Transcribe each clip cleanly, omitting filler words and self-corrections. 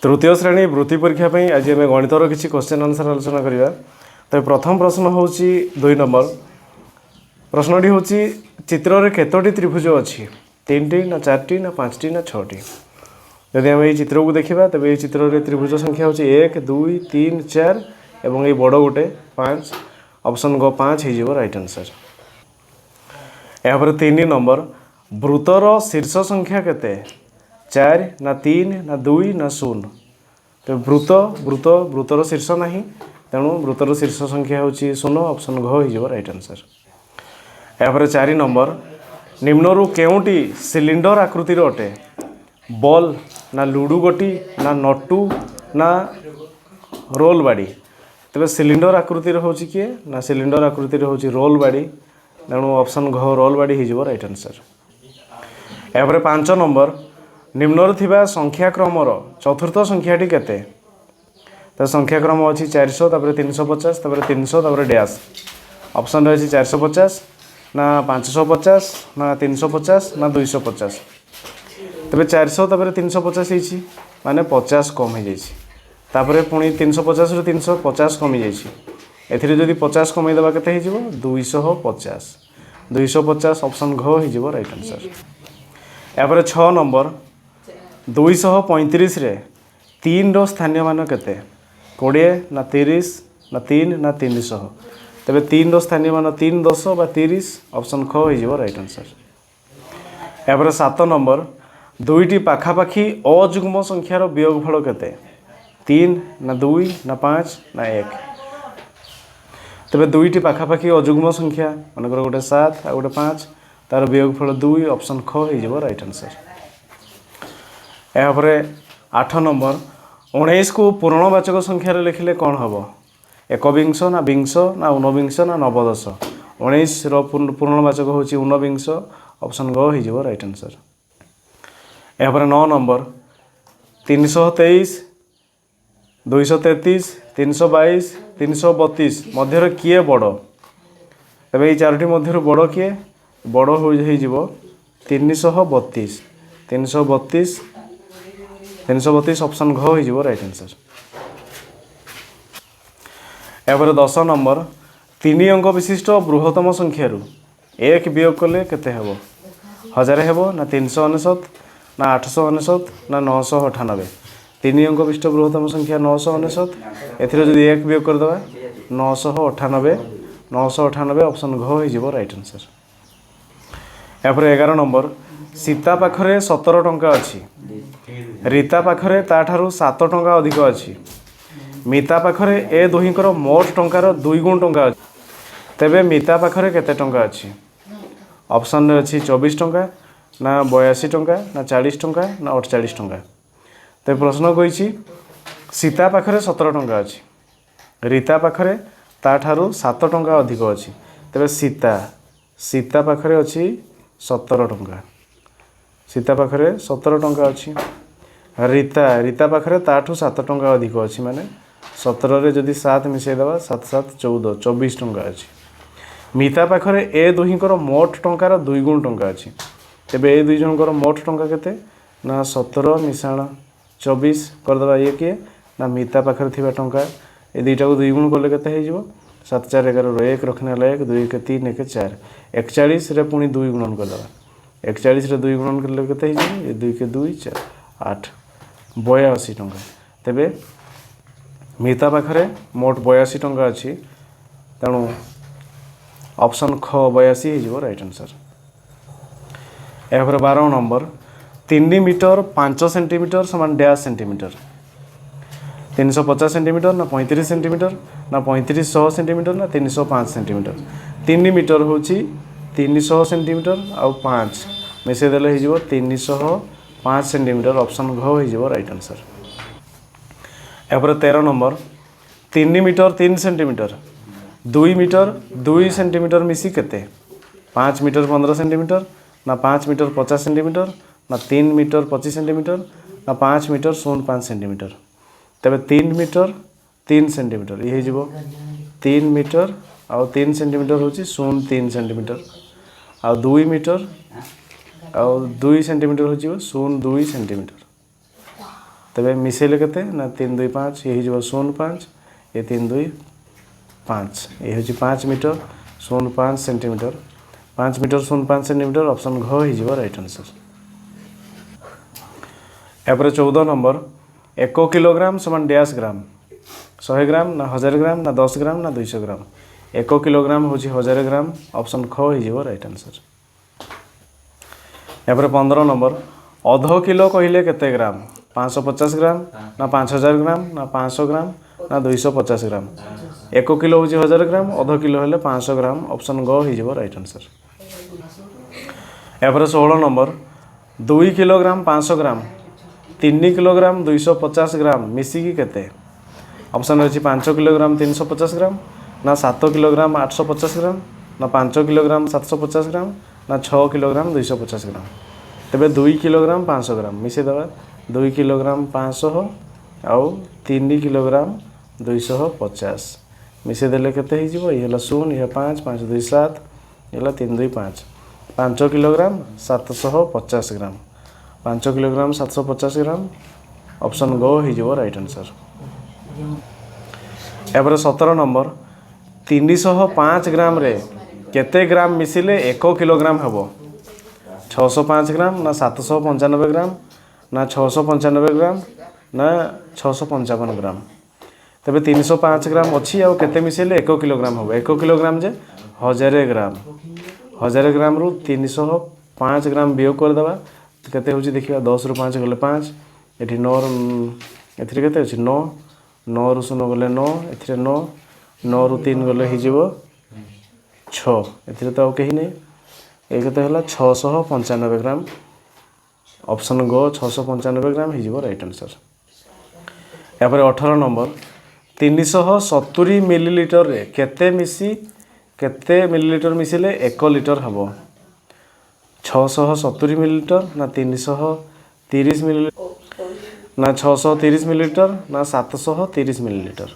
तृतीय श्रेणी वृत्ति परीक्षा पे आज आम गणितर किसी क्वेश्चन आंसर आलोचना करवा। तो प्रथम प्रश्न हूँ 2 नंबर प्रश्नटी हूँ चित्र में केतोटी त्रिभुज अच्छी 3टी ना 4टी ना 5टी ना 6टी। यदि आम ये चित्र को देखा तेज ये चित्र में त्रिभुज संख्या हूँ 1 2 3 4 और ये बड़ गोटे 5 ऑप्शन ग 5 हो राइट आंसर। यहाँ 3 नंबर वृत्तर शीर्ष संख्या केते 4 ना 3 ना 2 ना 0। तो वृत्तर शीर्ष ना तेणु वृत्तर शीर्ष संख्या हूँ 0 ऑप्शन घ हो राइट आंसर। यहाँ 4 नंबर निम्नरू केउटी सिलिंडर आकृतिर अटे बॉल ना लुडु गोटी ना नटू ना रोल बाड़ी। तेज सिलिंडर आकृतिर हूँ किए ना सिलिंडर आकृतिर हूँ रोल बाड़ी तेणु ऑप्शन घ रोल बाड़ी हो राइट आंसर। यहाँ 5 नंबर निम्नर थिबा संख्याक्रमर चतुर्थ संख्याटी केते। तो संख्याक्रम अच्छी 400 350 300 डैश ऑप्शन रही 450 ना 550 ना 350 ना 250। तेरे 400 350 माने 50 कम हो जापर पुणी 350 रु 350 कमी जादी 50 कमीदेवा के 250 250 ऑप्शन घ हो राइट आंसर। यहाँ 6 नंबर 235 रे 3 रो स्थानीय मान केते 20 ना 30 ना 3 ना 300। तेरे 3 रो स्थानीय मान 3 10 बा 30 ऑप्शन ख हो राइट आंसर। यहाँ 7 नंबर 2टी पाखापाखी अजुग्म संख्यार वियोगफल केते 3 ना 2 ना 5 ना 1। तेरे 2टी पाखापाखी अजुग्म संख्या मनकर गोटे 7 आ गोटे 5 तार वियोगफल 2 ऑप्शन ख हो राइट आंसर। यहाँ 8 नंबर 19 को पूर्णवाचक संख्यार लिखिले कौन हम एकविंश ना विंश ना ऊनविंश ना नवदश। 19 पूर्णवाचक हूँ ऊनविंश ऑप्शन ग हो राइट आंसर। यहाँ 9 नंबर 323 233 322 332 मध्य किए बड़। तेज ये 4टी मध्य बड़ किए बड़ हो 332 332 332 ऑप्शन घ हो राइट आंसर। यहाँ 10 नंबर 3 अंक विशिष्ट बृहत्तम संख्यारू 1 वियोग कले केते हेबो 1000 हेबो ना 399 ना 899 ना 998। 3 अंक विशिष्ट बृहत्तम संख्या 999 एथि 1 वियोग करदे 998 998 ऑप्शन घ हो राइट आंसर। यहाँ 11 नंबर सीता पाखरे 17 टंका अच्छी रीता पाखरे ताठारू 7 टंका अधिक अच्छी मिता पाखरे ए दुहींकर मोट टंकार 2 गुण टंका अच्छी। तेबे मिता पाखरे केते टंका अच्छी ऑप्शन अच्छी 24 टंका ना 82 टंका ना 40 टंका ना 48 टंका। तो प्रश्न कही सीता पाखरे 17 टंका अच्छी रीता पाखरे ताठारू 7 टंका अधिक अच्छी। तेबे सीता पाखरे अच्छी 17 टंका सीता पाखरे 17 टंका अच्छी रीता पाखरे ताठू 7 टंका अधिक अच्छी माने 17 रे जदि 7 मिसेदेवा 7 7 14 24 टंका अच्छी। मिता पाखरे ए दुहींकर मोट टंकार 2 गुण टंका अच्छी। तेबे ए दुई जनकर मोट टंका केते ना 17 मिसाण 24 करदेवा ये किए ना मिता पाखरे थिबा टंका ए दुईटा को 2 गुण कले केते हो 7 4 11 1 रखने 1 2 1 3 1 4 41 रे पुणी 2 गुणन करदेवा 41 रे 2 गुणन कले केते हो 2 के 2 4 8 82 टंका। तेबे मिता पाखरे मोट 82 टंका अच्छी तेणु ऑप्शन ख 82 हो राइट आंसर। यहाँ 12 नंबर 3 मीटर 5 सेंटीमीटर समान डैश सेंटीमीटर 350 सेंटीमीटर ना 35 सेंटीमीटर ना 3500 सेंटीमीटर ना 305 सेंटीमीटर। 3 मीटर हूँ 300 सेंटीमीटर आउ 5 मिसेदेले हो 305 सेंटीमीटर ऑप्शन घ हो राइट आंसर। यहाँ 13 number 3 metre 3 centimetre 2 metre 2 centimetre मिसी केते 5 मीटर 15 सेंटीमीटर ना 5 मीटर 50 सेंटीमीटर ना 3 मीटर 25 सेंटीमीटर ना 5 मीटर 05 सेंटीमीटर। तेरे 3 मीटर 3 सेंटीमीटर ये हो 3 मीटर आउ 3 सेंटीमीटर हूँ 03 सेंटीमीटर आउ 2 मीटर आउ 2 सेंटीमीटर हो 02 सेंटीमीटर। तेबे मिसेले केते ना 3 2 5 ये हो 0.5 ये 3 2 5 ये हो 5 metre 0.5 centimetre 5 metre 0.5 centimetre option घ हो राइट आंसर। यापर 14 नंबर 1 किलोग्राम समान डैश ग्राम 100 ग्राम ना 1000 ग्राम ना 10 ग्राम ना 200 ग्राम 1 किलोग्राम हूँ 1000 ग्राम ऑप्शन ख हो राइट आंसर। यापर 15 नंबर अध किलो कहले केते ग्राम 550 ग्राम ना 5000 ग्राम ना 500 ग्राम ना 250 ग्राम 1 किलो हूँ 1000 ग्राम अध किलो हेले 500 ग्राम ऑप्शन ग हो राइट आंसर। यापर 16 नंबर 2 किलोग्राम 500 ग्राम 3 किलोग्राम 250 ग्राम मिसिकी केते ऑप्शन अच्छी 5 किलोग्राम 350 ग्राम ना 7 किलोग्राम 850 ग्राम ना 5 किलोग्राम 750 ग्राम ना 6 किलोग्राम 250 ग्राम तेबे 2 किलोग्राम 500 ग्राम मिसे दबा 2 किलोग्राम 500 आउ 3 किलोग्राम 250 मिसे देले केते ही जीवो ये 0 ये 5 5 2 7 ये 3 2 5 5 किलोग्राम 750 ग्राम 5 किलोग्राम 750 ग्राम ऑप्शन गो हो राइट आंसर। यापर 17 नंबर 305 ग्राम रे केते ग्राम मिसिले 1 किलोग्राम हेबो 605 ग्राम ना 795 ग्राम ना 695 ग्राम ना 655 ग्राम तेबे 305 ग्राम अच्छी आउ केते मिसेले 1 किलोग्राम हेबो 1 किलोग्राम जे 1000 ग्राम रु 305 ग्राम वियोग कर दबा केते होची देखिबा 10 रु 5 गले 5 एठी 9 एथिरे केते अछि 9 9 रु 0 गले 9 एथिरे 9 9 रु 3 गले ही जीवो 6 एथिरे तो कहीं नहीं ये केते हला 695 ग्राम ऑप्शन गो 695 ग्राम ही जीवो राइट आंसर। यापर 18 नंबर 370 मिलीलीटर रे केते मिलीलीटर मिसिले 1 लिटर हबो 670 मिलीलीटर ना 330 मिलीलीटर ना 630 मिलीलीटर ना 730 मिलीलीटर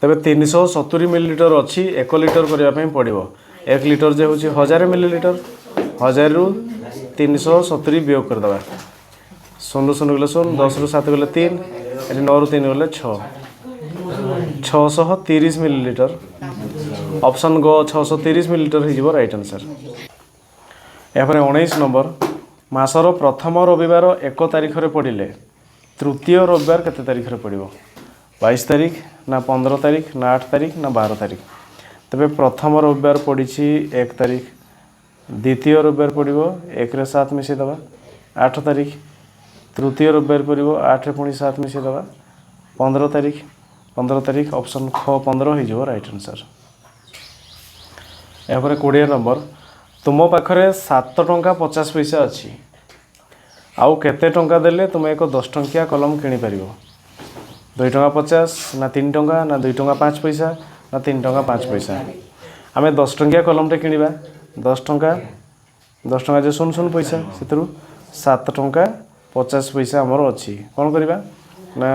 तेबे 370 मिलीलीटर अच्छी 1 लिटर करने पड़ो 1 लिटर जे हूँ 1000 मिलीलीटर 1000 रु 370 वियोग करदे 0 0 गले 0 10 रु 7 गले 3 ये 9 रु 3 गले 6 630 मिलीलीटर ऑप्शन गो 630 मिलीलीटर हो राइट आंसर। यापर 19 नंबर मासर प्रथम रविवार 1 तारिख रे पड़े तृतीय रविवार केते तारिख रे पड़ो 22 तारिख ना 15 तारिख ना 8 तारिख ना 12 तारिख तेबे प्रथम रविवार पड़ी 1 तारिख द्वितीय रविवार पड़ो 1 रे 7 मिसे दबा 8 तारिख तृतीय रविवार पड़ो 8 रे पुणी 7 मिसे दबा 15 तारिख ऑप्शन ख 15 हो राइट आंसर। यापर 20 नंबर तुम पाखरे 7 टंका 50 पैसा अच्छी आउ केते टंका देले तुम एक 10 टंकिया कलम किनी परिबो 2 टंका 50 ना 3 टंका ना 2 टंका 5 पैसा ना 3 टंका 5 पैसा आमे 10 टंकिया कलम टे किनिबा 10 टंका जे 0 पैसा सेतरु 7 टंका 50 पैसा हमर अच्छी कौन करबा ना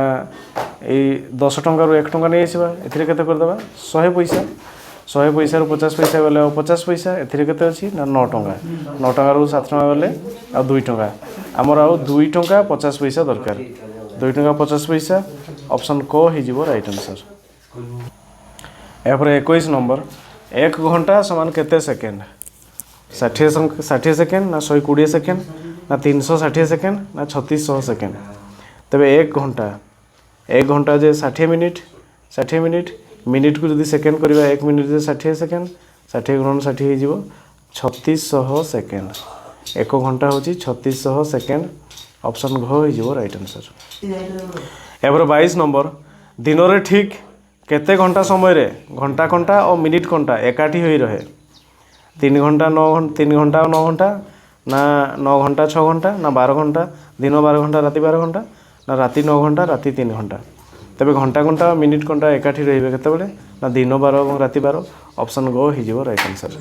ए 10 टंका रु 1 टंका नहीं आसीबा एथिरे केते कर देबा 100 पैसा 100 पैसा रु 50 पैसा गले 50 पैसा एथिरे केते अछि ना 9 टंका 9 टंका रु 7 टंका गले आ 2 टंका हमर आ 2 टंका 50 पैसा दरकार 2 टंका 50 पैसा ऑप्शन को ही जीवो राइट आंसर। यापर 21 नंबर 1 घंटा समान केते सेकेंड 60 सेकेंड ना 120 सेकेंड ना 360 सेकेंड ना 3600 सेकेंड तेबे 1 घंटा जे 60 मिनिट मिनिट को जदि सेकेंड करबा 1 मिनिट जे 60 सेकेंड 60 गुणन 60 हो जीवो 3600 सेकेंड 1 घंटा होची 3600 सेकेंड ऑप्शन घ हो जीवो राइट आंसर। यापर 22 नंबर दिन रे ठीक केते घंटा समय रे घंटा और मिनिट घंटा एकाठी होई रहे 3 घंटा 9 घंटा ना 9 घंटा 6 घंटा ना 12 घंटा दिन 12 घंटा राति 12 घंटा ना राति 9 घंटा राति 3 घंटा तेबे घंटा मिनिट घंटा एकाठी रहिबे केते बेले ना दिन 12 और राति 12 ऑप्शन गो हो जीवो राइट आंसर।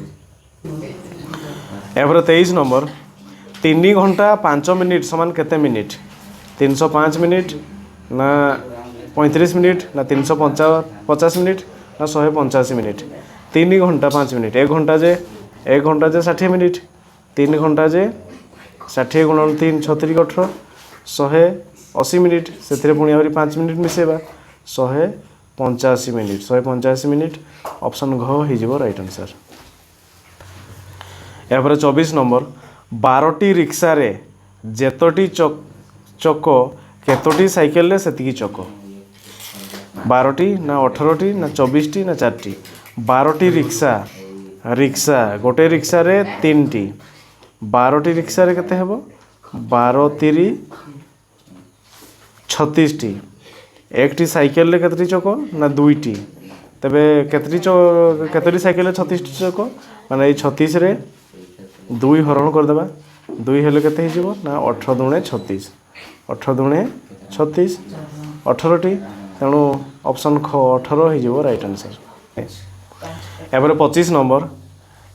यापर 23 नंबर 3 घंटा 5 मिनिट समान केते मिनिट 305 मिनिट ना 35 मिनिट ना 350 मिनिट ना 185 मिनिट 3 घंटा 5 मिनिट 1 घंटा जे 60 मिनिट 3 घंटा जे 60 गुणन 3 36 18 100 80 मिनिट से पुणी आहरी 5 मिनिट मिसेबा 185 मिनिट 185 मिनिट ऑप्शन घ हो राइट आंसर। यापर 24 नंबर 12टी रिक्सा रे जेतोटी चक केतोटी साइकेल रे सेतिकी चक 12टी ना 18टी ना 24टी ना 4टी 12टी रिक्सा गोटे रिक्सा रे 3टी 12टी रिक्सा रे केते हेबो 12 3 36टी एकटी साइकेल रे केतटी चक ना 2टी तबे केतटी साइकेल रे 36टी चक माने 36 रे 2 हरण कर देबा 2 हेले केते हे जिवो ना 18 दुणे 36 18 दुणे 36 18टी तेणु ऑप्शन ख 18 हो जिवो राइट आंसर। यापर 25 नंबर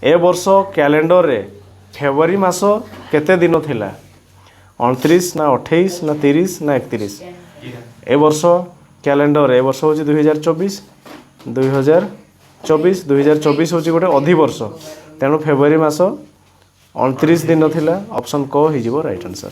ए वर्ष कैलेंडर रे फेब्रुआरी मास केते दिन थिला 29 ना 28 ना 30 ना 31 ए वर्ष कैलेंडर ए वर्ष होची 2024 2024 होची गोटे अधिवर्ष तेणु फेब्रुआरी मास 29 दिन थिला ऑप्शन क हो जिवो राइट आंसर।